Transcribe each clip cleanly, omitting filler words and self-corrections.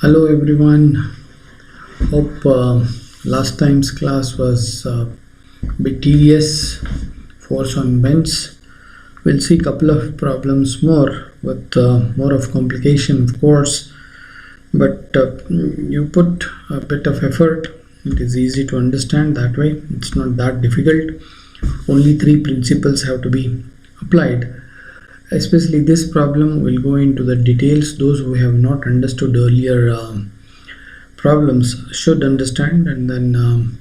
Hello everyone. Hope last time's class was a bit tedious. Force on bends. We'll see a couple of problems more with more of complication, of course. But you put a bit of effort. It is easy to understand that way. It's not that difficult. Only three principles have to be applied. Especially this problem will go into the details. Those who have not understood earlier problems should understand, and then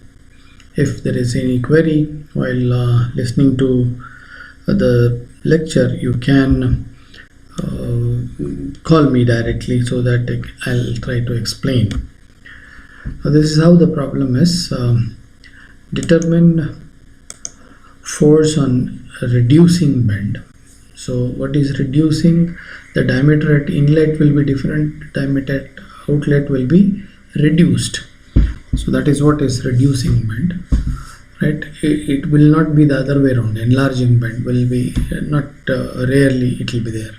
if there is any query while listening to the lecture, you can call me directly so that I'll try to explain. This is how the problem is. Determine force on reducing bend. So what is reducing? The diameter at inlet will be different, diameter at outlet will be reduced. So that is what is reducing bend, right? It will not be the other way around. Enlarging bend will be not rarely it will be there.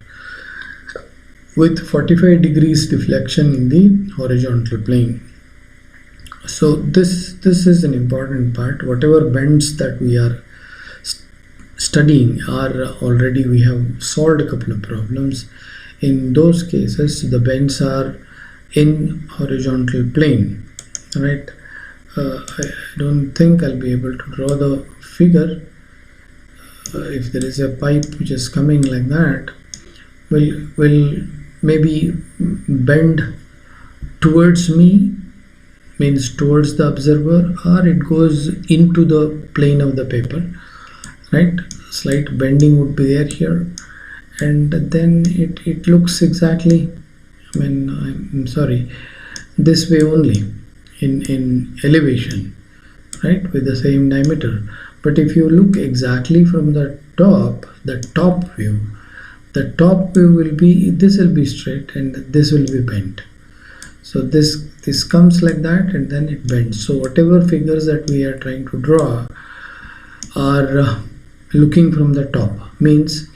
With 45 degrees deflection in the horizontal plane. So this is an important part. Whatever bends that we are studying are already, we have solved a couple of problems. In those cases the bends are in horizontal plane, right? I don't think I'll be able to draw the figure. If there is a pipe which is coming like that, will maybe bend towards me, means towards the observer, or it goes into the plane of the paper, right? Slight bending would be there here, and then it looks exactly, I'm sorry, this way only in elevation, right, with the same diameter. But if you look exactly from the top view, the top view will be, this will be straight and this will be bent. So this comes like that and then it bends. So whatever figures that we are trying to draw are looking from the top, means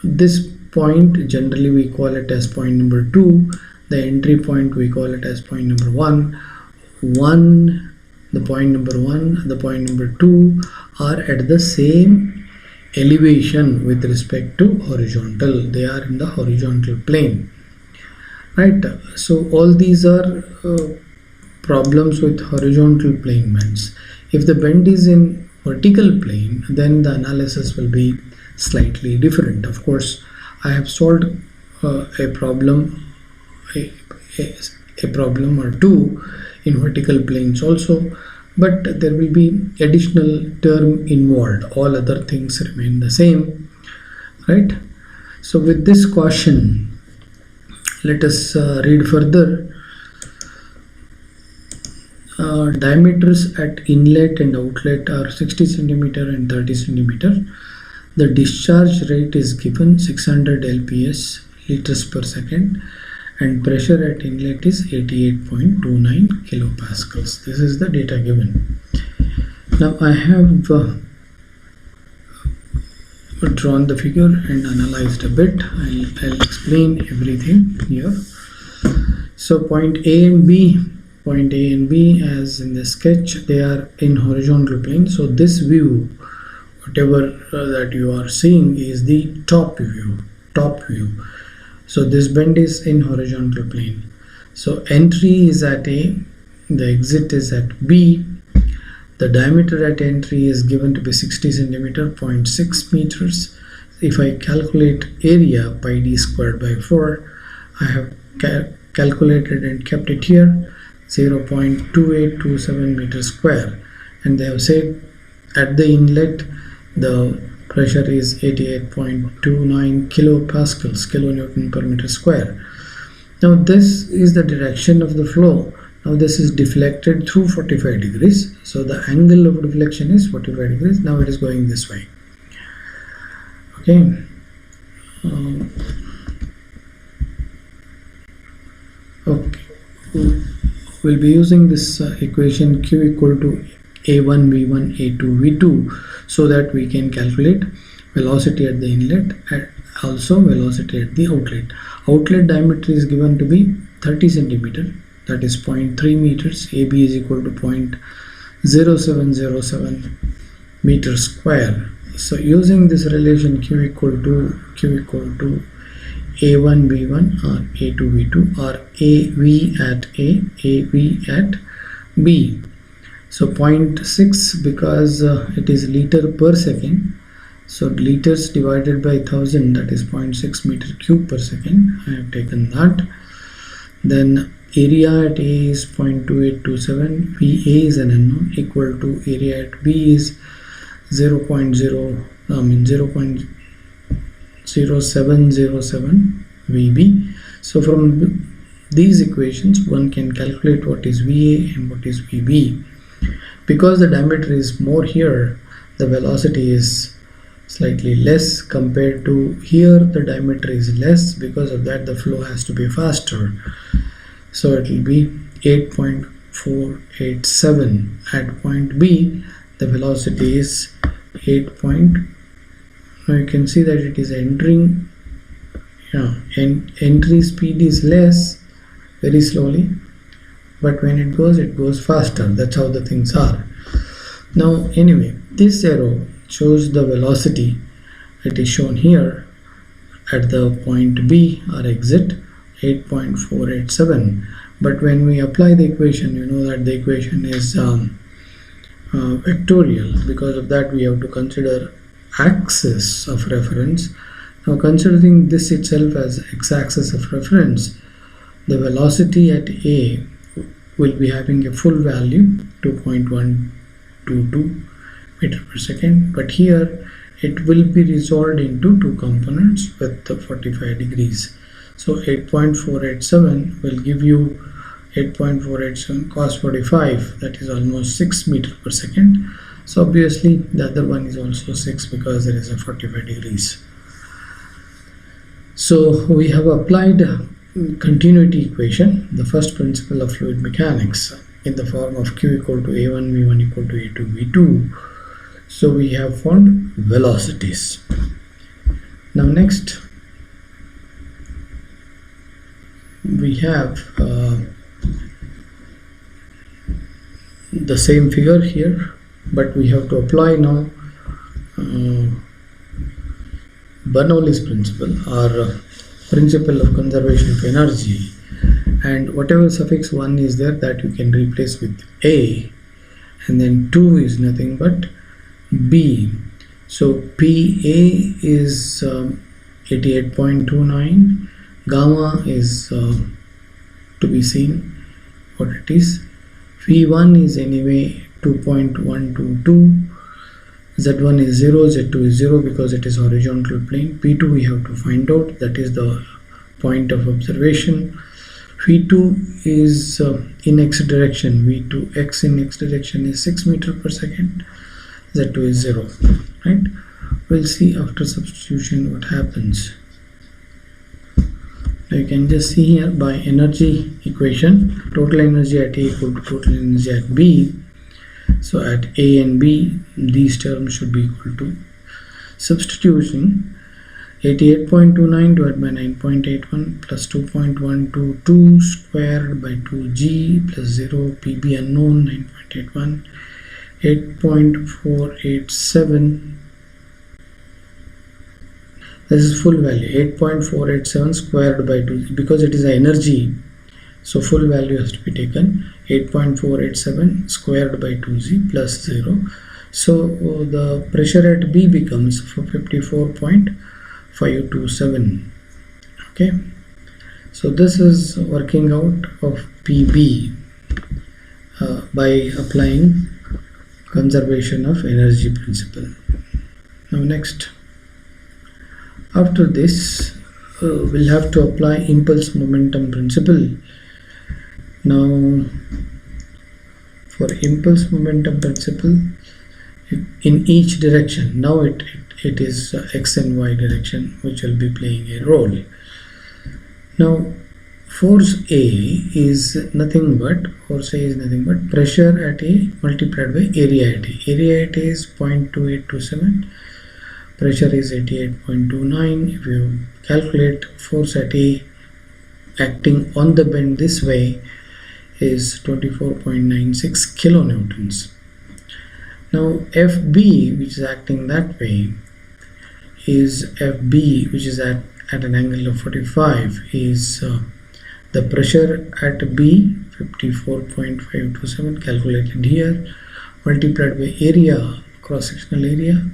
this point generally we call it as point number 2, the entry point we call it as point number 1, the point number 1, the point number 2 are at the same elevation with respect to horizontal. They are in the horizontal plane, right? So all these are problems with horizontal plane bends. If the bend is in vertical plane, then the analysis will be slightly different. Of course, I have solved a problem or two in vertical planes also, but there will be additional term involved. All other things remain the same, right? So with this caution, let us read further. Diameters at inlet and outlet are 60 cm and 30 cm. The discharge rate is given 600 lps, liters per second, and pressure at inlet is 88.29 kilopascals. This is the data given. Now I have drawn the figure and analyzed a bit. I'll explain everything here. So point A and B, as in the sketch, they are in horizontal plane. So this view, whatever that you are seeing, is the top view. So this bend is in horizontal plane. So entry is at A, the exit is at B. The diameter at entry is given to be 60 centimeter, 0.6 meters. If I calculate area, pi d squared by 4, I have calculated and kept it here, 0.2827 meters square, and they have said at the inlet the pressure is 88.29 kilopascals, kilonewton per meter square. Now this is the direction of the flow. Now this is deflected through 45 degrees, so the angle of deflection is 45 degrees. Now it is going this way. Okay. We'll be using this equation Q equal to A1 V1 A2 V2 so that we can calculate velocity at the inlet and also velocity at the outlet. Outlet diameter is given to be 30 centimeter, that is 0.3 meters. AB is equal to 0.0707 meters square. So using this relation Q equal to A1 B1 or A2 B2 or AV at A, AV at B. So 0.6 because it is liter per second. So liters divided by 1000, that is 0.6 meter cube per second. I have taken that. Then area at A is 0.2827. VA is an unknown, equal to area at B is 0.0707 VB. So from these equations one can calculate what is VA and what is VB. Because the diameter is more here, the velocity is slightly less compared to here. The diameter is less, because of that the flow has to be faster. So it will be 8.487. At point B the velocity is 8. Now you can see that it is entering, entry speed is less, very slowly, but when it goes faster. That's how the things are. Now anyway, this arrow shows the velocity. It is shown here at the point B or exit, 8.487. but when we apply the equation, you know that the equation is vectorial. Because of that we have to consider axis of reference. Now considering this itself as x-axis of reference, the velocity at A will be having a full value 2.122 meter per second, but here it will be resolved into two components with the 45 degrees. So 8.487 will give you 8.487 cos 45, that is almost 6 meter per second. So obviously the other one is also 6 because there is a 45 degrees. So we have applied continuity equation, the first principle of fluid mechanics, in the form of Q equal to A1 V1 equal to A2 V2. So we have found velocities. Now next we have the same figure here, but we have to apply now Bernoulli's principle, or principle of conservation of energy, and whatever suffix 1 is there, that you can replace with A, and then 2 is nothing but B. So PA is 88.29, gamma is to be seen what it is, V1 is anyway 2.122, Z1 is 0, Z2 is 0 because it is horizontal plane. P2 we have to find out, that is the point of observation. V2 is in x direction, V2 x in x direction is 6 meter per second, Z2 is 0, right? We'll see after substitution what happens. Now you can just see here by energy equation, total energy at A equal to total energy at B. So at A and B, these terms should be equal to substitution 88.29 divided by 9.81 plus 2.122 squared by 2G plus 0, PB unknown 9.81, 8.487. This is full value, 8.487 squared by 2, because it is an energy, so full value has to be taken, 8.487 squared by 2z plus 0. So the pressure at B becomes 54.527. Okay, so this is working out of PB by applying conservation of energy principle. Now next, after this we'll have to apply impulse momentum principle. Now for impulse momentum principle, in each direction, now it is x and y direction which will be playing a role. Now force A is nothing but pressure at A multiplied by area at A. Area at A is 0.2827, pressure is 88.29. If you calculate force at A acting on the bend this way is 24.96 kilonewtons. Now FB, which is acting that way, is FB, which is at an angle of 45, is the pressure at B, 54.527 calculated here, multiplied by area, cross-sectional area.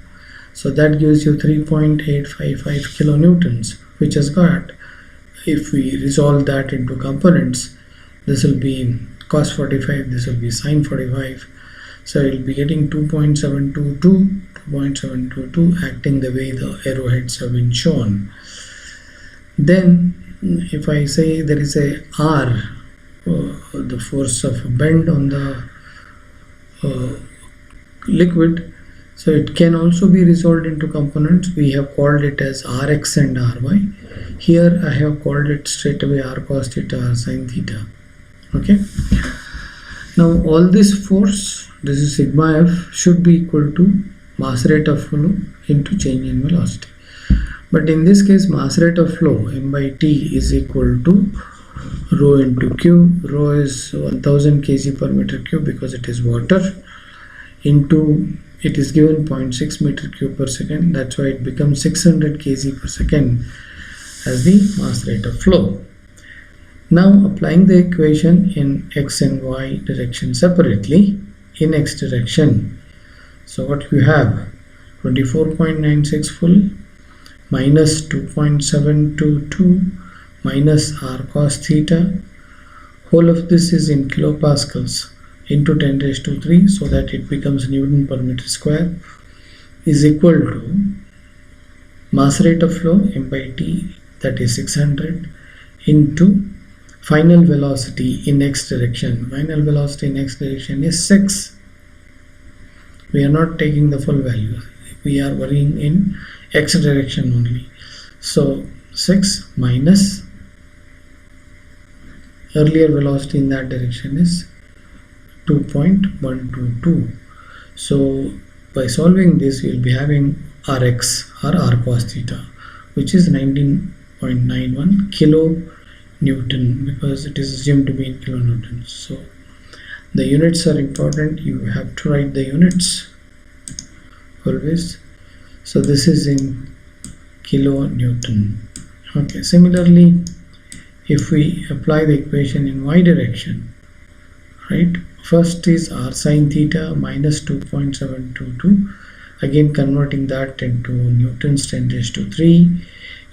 So that gives you 3.855 kilonewtons, which has got, if we resolve that into components, this will be cos 45, this will be sin 45. So it will be getting 2.722 acting the way the arrowheads have been shown. Then if I say there is a R, the force of bend on the liquid, so it can also be resolved into components. We have called it as Rx and Ry. Here I have called it straight away R cos theta or sin theta. Okay. Now all this force, this is sigma f, should be equal to mass rate of flow into change in velocity. But in this case, mass rate of flow m by t is equal to rho into q. Rho is 1000 kg per meter cube because it is water, into it is given 0.6 meter cube per second. That's why it becomes 600 kg per second as the mass rate of flow. Now applying the equation in x and y direction separately, in x direction, so what you have, 24.96 full minus 2.722 minus r cos theta, whole of this is in kilopascals, into 10 raised to 3, so that it becomes Newton per meter square, is equal to mass rate of flow m by t, that is 600, into final velocity in x direction. Final velocity in x direction is 6. We are not taking the full value, we are worrying in x direction only. So 6 minus earlier velocity in that direction is 2.122. So by solving this, we will be having Rx or R cos theta, which is 19.91 kilonewton, because it is assumed to be in kilonewtons. So the units are important, you have to write the units always. So this is in kilonewton. Okay, similarly, if we apply the equation in y direction, right, first is r sin theta minus 2.722, again converting that into newtons 10 raised to 3,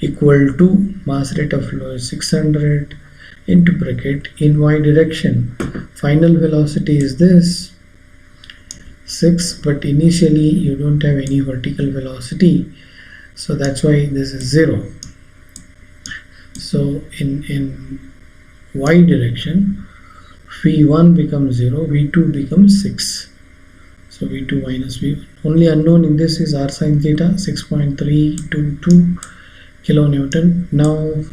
equal to mass rate of flow is 600, into bracket in y direction, final velocity is this 6, but initially you don't have any vertical velocity, so that's why this is 0. So in y direction, v1 becomes 0, v2 becomes 6. So v2 minus v1. Only unknown in this is r sin theta, 6.322 kilonewton. Now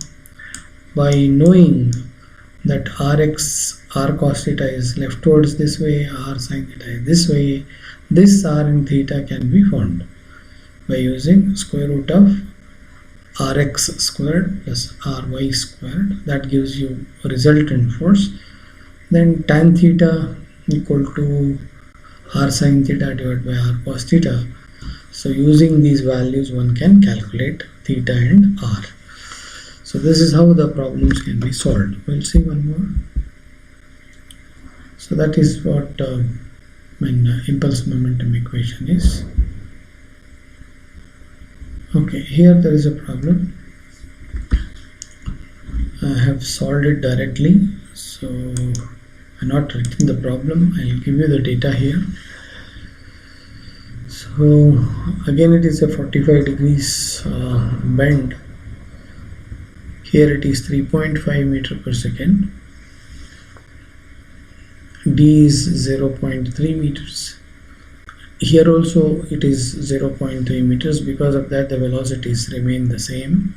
by knowing that rx, r cos theta is left towards this way, r sin theta is this way, this r and theta can be found by using square root of rx squared plus ry squared. That gives you a resultant force. Then tan theta equal to r sin theta divided by r cos theta. So using these values, one can calculate theta and r. So this is how the problems can be solved. We'll see one more. So that is what impulse momentum equation is. Okay, here there is a problem. I have solved it directly, so I'm not writing the problem. I'll give you the data here. So again, it is a 45 degrees bend. Here it is 3.5 meter per second. D is 0.3 meters. Here also it is 0.3 meters. Because of that, the velocities remain the same,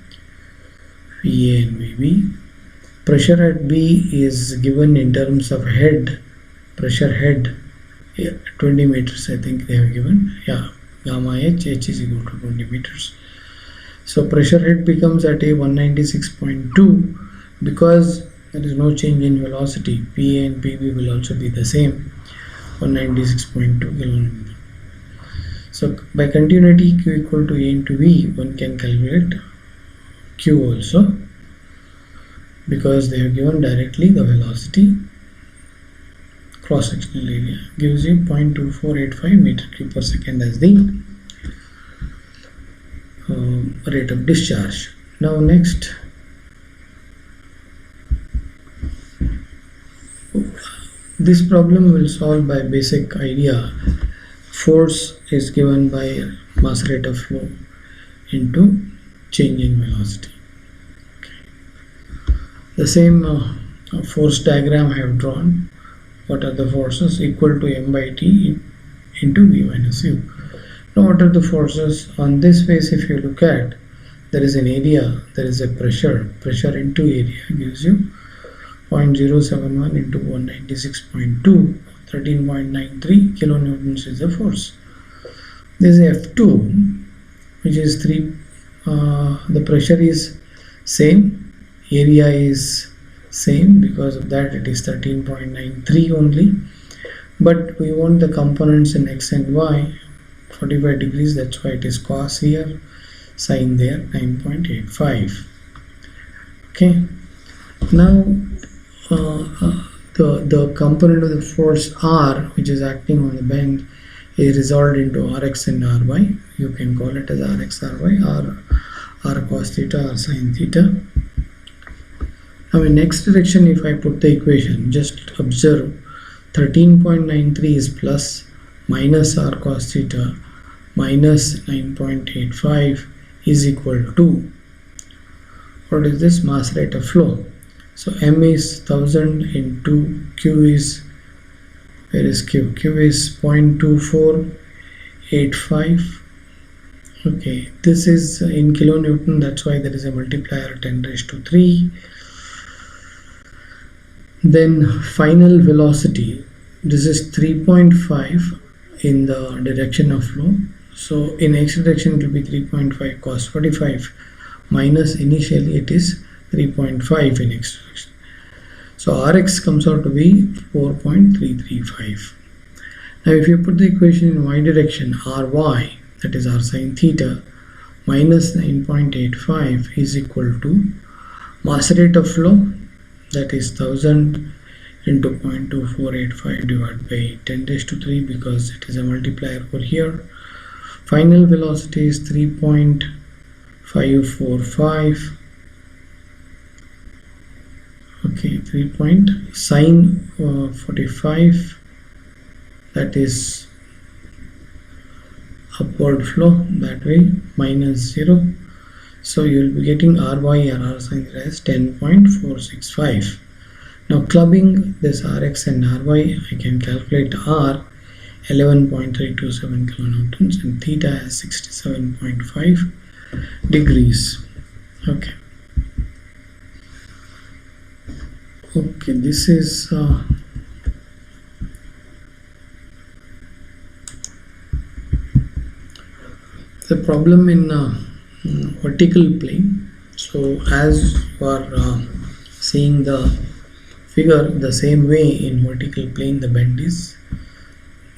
VA and VB. Pressure at B is given in terms of head, pressure head, 20 meters I think they have given. Yeah, gamma H is equal to 20 meters. So pressure head becomes at a 196.2 Because there is no change in velocity, PA and PB will also be the same, 196.2 kN. So by continuity Q equal to A into V, one can calculate Q also, because they have given directly the velocity. Cross-sectional area gives you 0.2485 meter cube per second as the rate of discharge. Now next, this problem will solve by basic idea. Force is given by mass rate of flow into change in velocity. Okay. The same force diagram I have drawn. What are the forces? Equal to m by t into v minus u. Now what are the forces on this face? If you look at, there is an area, there is a pressure into area gives you 0.071 into 196.2, 13.93 kilonewtons is the force. This is F2, which is 3, the pressure is same, area is same, because of that it is 13.93 only, but we want the components in x and y 45 degrees, that's why it is cos here, sin there, 9.85. okay. Now the component of the force R, which is acting on the bend, is resolved into Rx and Ry. You can call it as Rx, Ry, or R cos theta or sin theta. Now in next direction, if I put the equation, just observe 13.93 is plus minus R cos theta minus 9.85 is equal to, what is this? Mass rate of flow. So M is 1000 into Q is, where is Q? Q is 0.2485. okay, this is in kilonewton, that's why there is a multiplier 10 raised to 3. Then final velocity, this is 3.5 in the direction of flow, so in x direction it will be 3.5 cos 45 minus initially it is 3.5 in x direction. So Rx comes out to be 4.335. Now if you put the equation in y direction, Ry, that is R sin theta, minus 9.85 is equal to mass rate of flow, that is 1000 into 0.2485 divided by 10 raised to 3, because it is a multiplier over here. Final velocity is 3.545. okay, 3 point sin 45, that is upward flow that way, minus 0. So you will be getting Ry or R sin theta as 10.465. Now clubbing this Rx and Ry, I can calculate R 11.327 kilonewtons and theta as 67.5 degrees. Okay. Okay, this is the problem in vertical plane. So as you are seeing the figure, the same way in vertical plane the bend is,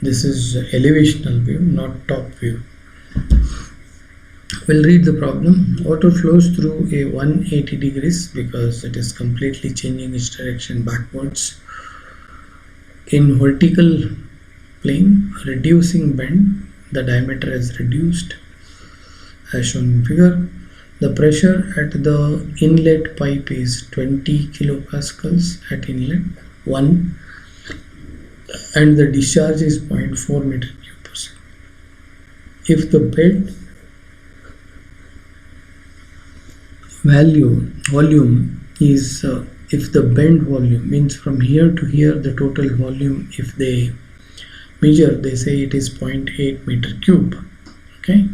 this is elevational view, not top view. We'll read the problem. Water flows through a 180 degrees because it is completely changing its direction backwards. In vertical plane, reducing bend, the diameter is reduced as shown in figure. The pressure at the inlet pipe is 20 kilopascals at inlet 1, and the discharge is 0.4 meter cube per second. If the bed volume is if the bend volume means from here to here, the total volume, if they measure, they say it is 0.8 meter cube. Okay.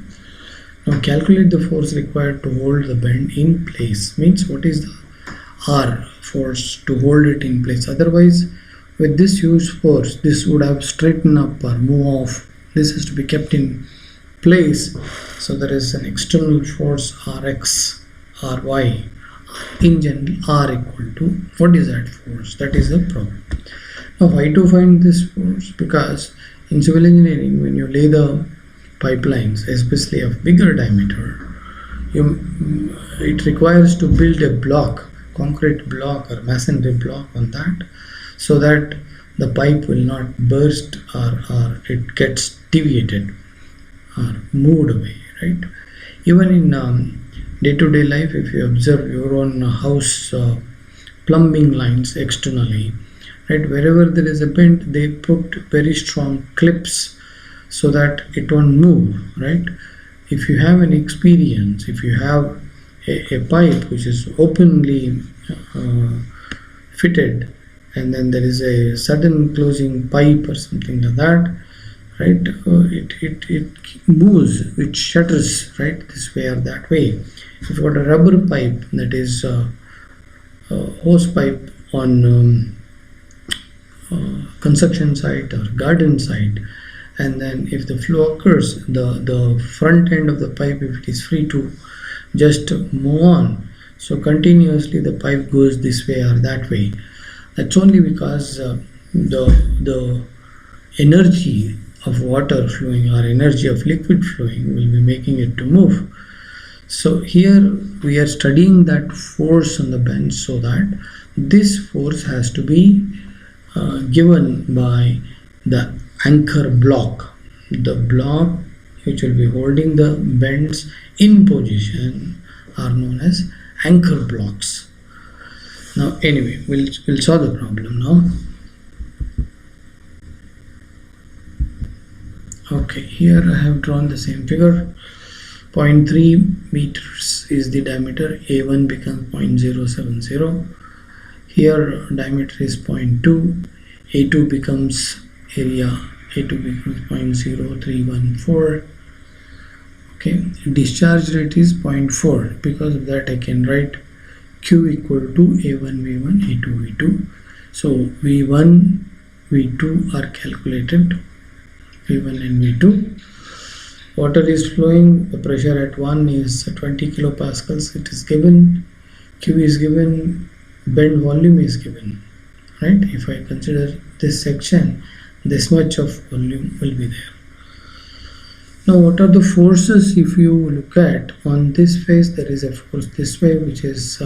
Now calculate the force required to hold the bend in place. Means what is the R force to hold it in place? Otherwise, with this huge force, this would have straightened up or move off. This has to be kept in place. So there is an external force Rx, Ry, in general are equal to what is that force? That is the problem. Now why to find this force? Because in civil engineering, when you lay the pipelines, especially of bigger diameter, it requires to build a block, concrete block or masonry block on that, so that the pipe will not burst or it gets deviated or moved away, right? Even in day-to-day life, if you observe your own house plumbing lines externally, right, wherever there is a bend, they put very strong clips so that it won't move, right? If you have an experience, if you have a pipe which is openly fitted, and then there is a sudden closing pipe or something like that, right, it moves, it shutters, right, this way or that way. If you've got a rubber pipe, that is a hose pipe on construction site or garden site, and then if the flow occurs, the front end of the pipe, if it is free to just move on, so continuously the pipe goes this way or that way. That's only because the energy of water flowing or energy of liquid flowing will be making it to move. So here we are studying that force on the bench, so that this force has to be given by the anchor block. The block which will be holding the bends in position are known as anchor blocks. Now anyway, we'll solve the problem now. Okay, here I have drawn the same figure. 0.3 meters is the diameter, A1 becomes 0.070. Here diameter is 0.2, A2 becomes area, A2 becomes 0.0314. Okay, discharge rate is 0.4. Because of that I can write Q equal to A1 V1 A2 V2. So V1 V2 are calculated, V1 and V2. Water is flowing, the pressure at 1 is 20 kilopascals, it is given, Q is given, bend volume is given, right? If I consider this section, this much of volume will be there. Now what are the forces? If you look at on this face, there is a force this way, which is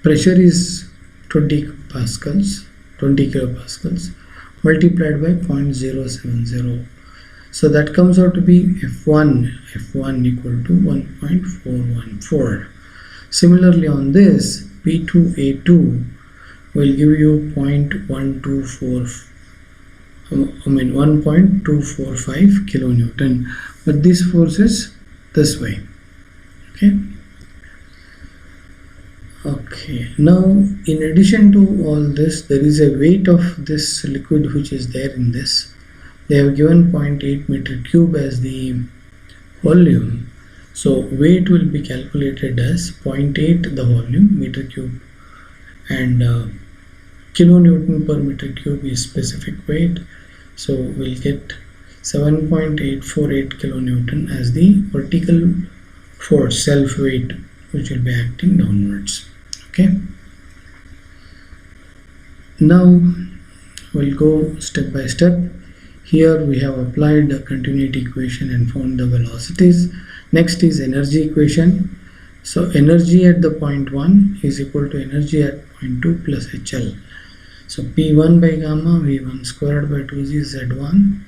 pressure is 20 pascals, 20 kilopascals multiplied by 0.070. So that comes out to be F1 equal to 1.414. Similarly on this, P2A2 will give you 1.245 kilonewton, but this force is this way. Okay, now in addition to all this, there is a weight of this liquid which is there in this. They have given 0.8 meter cube as the volume, so weight will be calculated as 0.8 the volume meter cube, and kilonewton per meter cube is specific weight, so we'll get 7.848 kilonewton as the vertical force, self weight, which will be acting downwards. Okay, now we'll go step by step. Here we have applied the continuity equation and found the velocities. Next is energy equation. So energy at the point 1 is equal to energy at point 2 plus HL. So P1 by gamma V1 squared by 2Z Z1,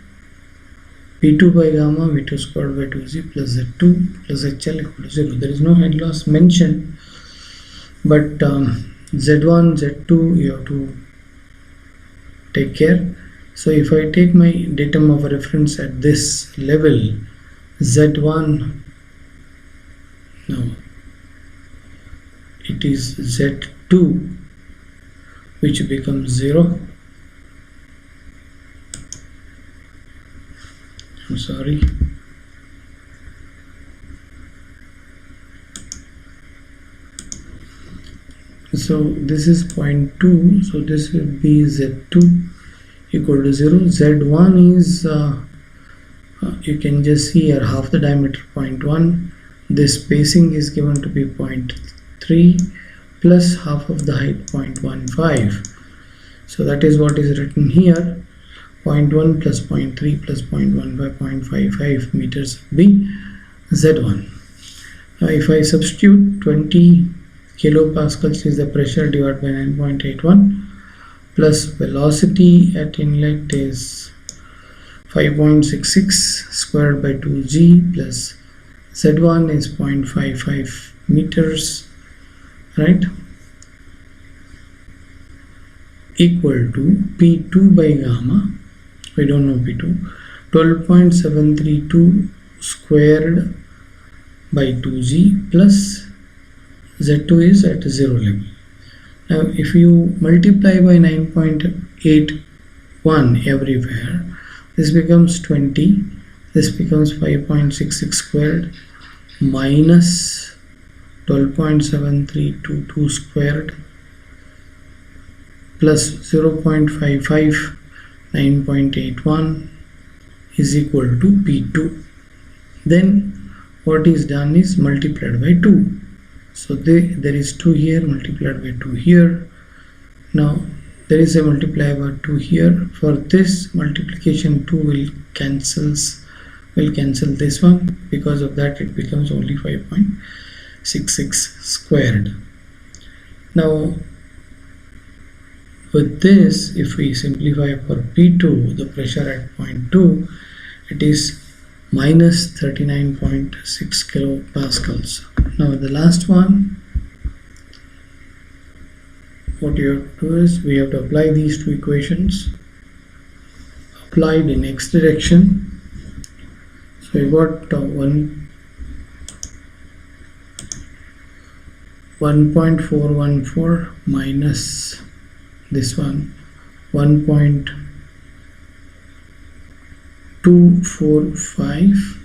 P2 by gamma V2 squared by 2Z plus Z2 plus HL equal to 0. There is no head loss mentioned, but Z1, Z2 you have to take care. So if I take my datum of reference at this level, Z1, now it is Z2 which becomes 0. I'm sorry. So this is 0.2, so this will be Z2 equal to 0. Z1 is you can just see here half the diameter 0.1. This spacing is given to be 0.3 0.3 plus half of the height 0.15. So that is what is written here. 0.1 plus 0.3 plus 0.15, 0.55 meters of the Z1. Now if I substitute 20 kilopascals is the pressure divided by 9.81 plus velocity at inlet is 5.66 squared by 2g plus Z1 is 0.55 meters, right, equal to P2 by gamma, we don't know P2, 12.732 squared by 2g plus Z2 is at 0 level. Now if you multiply by 9.81 everywhere, this becomes 20, this becomes 5.66 squared minus 12.7322 squared plus 0.55 9.81 is equal to P2. Then what is done is multiplied by 2. So there is 2 here multiplied by 2 here. Now there is a multiplier by 2 here. For this multiplication 2 will cancel this one. Because of that it becomes only 5.66 squared. Now with this, if we simplify for P2, the pressure at point 2, it is minus 39.6 kilopascals. Now the last one, what you have to do is we have to apply these two equations applied in x direction. So we got 1.414 minus this one 1.245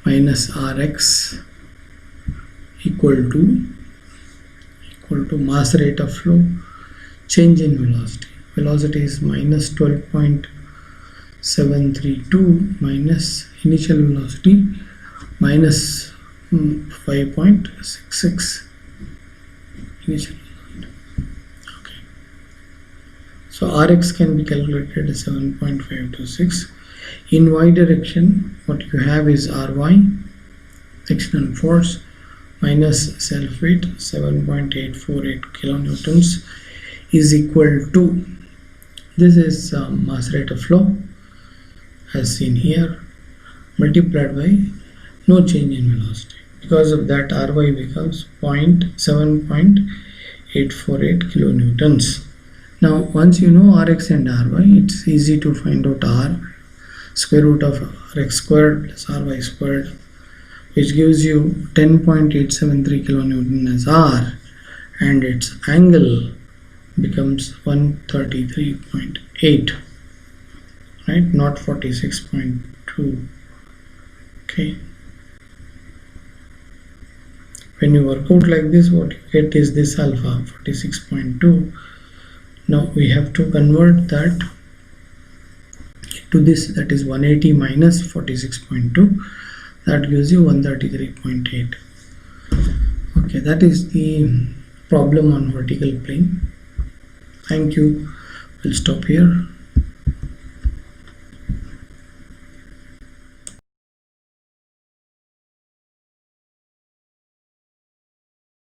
minus Rx equal to mass rate of flow, change in velocity. Velocity is minus 12.732 minus initial velocity minus 5.66 initial. So Rx can be calculated as 7.526. In y direction, what you have is Ry, external force, minus self weight 7.848 kilonewtons is equal to, this is mass rate of flow as seen here, multiplied by no change in velocity. Because of that Ry becomes 7.848 kilonewtons. Now once you know Rx and Ry, it's easy to find out R, square root of Rx squared plus Ry squared, which gives you 10.873 kilonewton as R, and its angle becomes 133.8, right, not 46.2. okay, when you work out like this, what you get is this alpha 46.2. Now we have to convert that to this, that is 180 minus 46.2, that gives you 133.8. okay, that is the problem on vertical plane. Thank you. We'll stop here.